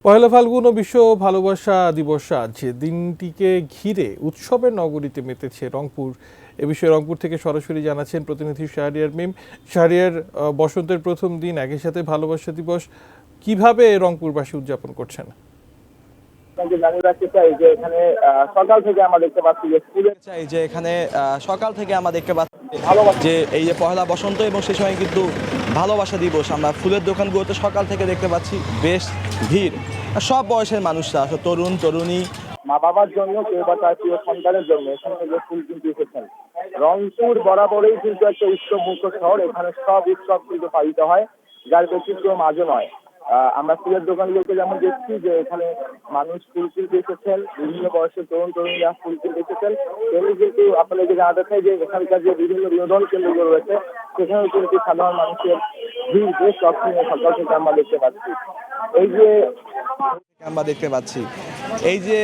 পহেলা ফাল্গুন ও বিশ্ব ভালোবাসা দিবস আজ দিনটিকে ঘিরে উৎসবের নগরীতে মেতেছে রংপুর। এ বিষয়ে রংপুর থেকে সরাসরি জানাচ্ছেন প্রতিনিধি শাহরিয়ার মিম। শাহরিয়ার, বসন্তের প্রথম দিন একই সাথে ভালোবাসা দিবস কিভাবে রংপুরবাসী উদযাপন করছেন? জানিয়ে রাখতে চাই যে এখানে সকাল থেকে আমরা দেখতে পাচ্ছি যে যে এই যে পহেলা বসন্ত এবং সেই সময় কিন্তু ভালোবাসা দিবস, আমরা ফুলের দোকানগুলোতে সকাল থেকে দেখতে পাচ্ছি বেশ ভিড়। সব বয়সের মানুষরা আসলে তরুণ তরুণী, মা বাবার জন্য কেউ বা তার প্রিয় সন্তানের জন্য এখান থেকে ফুল কিনতে এসেছেন। রংপুর বরাবরই কিন্তু একটা উৎসব মুক্ত শহর, এখানে সব উৎসব কিন্তু পালিত হয়, যার ব্যতিক্রম আজও নয়। আমরা ফুলের দোকানগুলোতে যেমন দেখছি যে এখানে মানুষ ফুল কিনতে এসেছেন, বিভিন্ন বয়সের তরুণ তরুণীরা ফুল কিনতে এসেছেন। তেমনি কিন্তু আপনাদেরকে জানাতে চাই যে এখানকার যে বিভিন্ন বিনোদন কেন্দ্রগুলো রয়েছে সেখানেও কিন্তু সাধারণ মানুষের ভিড় বেশ লক্ষণীয় সকাল থেকে আমরা দেখতে পাচ্ছি। এই যে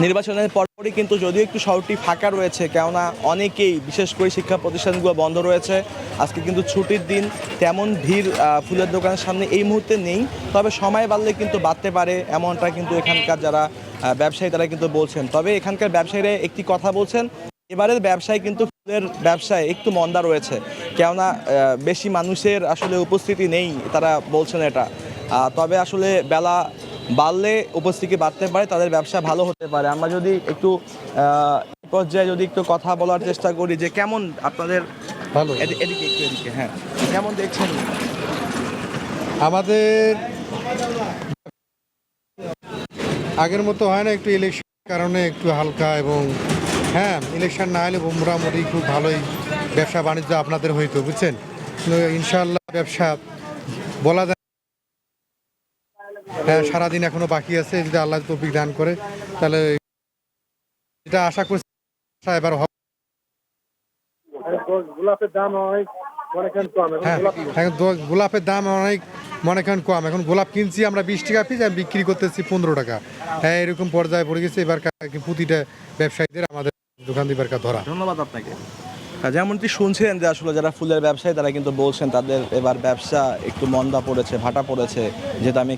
নির্বাচনের পরপরই কিন্তু যদিও একটু শহরটি ফাঁকা রয়েছে, কেননা অনেকেই বিশেষ করে শিক্ষা প্রতিষ্ঠানগুলো বন্ধ রয়েছে, আজকে কিন্তু ছুটির দিন, তেমন ভিড় ফুলের দোকানের সামনে এই মুহূর্তে নেই। তবে সময় বাড়লে কিন্তু বাড়তে পারে, এমনটা কিন্তু এখানকার যারা ব্যবসায়ী তারা কিন্তু বলছেন। তবে এখানকার ব্যবসায়ীরা একটি কথা বলছেন, এবারের ব্যবসায় কিন্তু ফুলের ব্যবসায় একটু মন্দা রয়েছে, কেননা বেশি মানুষের আসলে উপস্থিতি নেই, তারা বলছেন এটা। তবে আসলে বেলা বাড়লে উপস্থিতি বাড়তে পারে, তাদের ব্যবসা ভালো হতে পারে। আমরা যদি একটু পর্যায়ে যদি একটু কথা বলার চেষ্টা করি যে কেমন আপনাদের ভালো এদিকে হ্যাঁ, কেমন দেখছেন? আমাদের আগের মতো হয় না, একটু ইলেকশন কারণে একটু হালকা, এবং হ্যাঁ ইলেকশন না হলে মোটামুটি খুব ভালোই ব্যবসা বাণিজ্য আপনাদের হইতো, বুঝছেন। ইনশাআল্লাহ ব্যবসা বলা যায়, হ্যাঁ সারাদিন এখনো বাকি আছে, যদি আল্লাহ তৌফিক দান করে তাহলে এটা আশা করছি এবার হবে। গোলাপের দাম হ্যাঁ এখন গোলাপের দাম অনেক মনে করেন কম, এখন গোলাপ কিনছি আমরা 20 টাকা পিস, আমি বিক্রি করতেছি 15 টাকা। হ্যাঁ এরকম পর্যায়ে পড়ে গেছে এবার প্রতিটা ব্যবসায়ীদের আমাদের দোকান দিবার ধরা। ধন্যবাদ আপনাকে। যেমনটি শুনছিলেন যে আসলে যারা ফুলের ব্যবসায়ী তারা কিন্তু বলছেন তাদের এবার ব্যবসা একটু মন্দা পড়েছে, ভাটা পড়েছে, যেটা আমি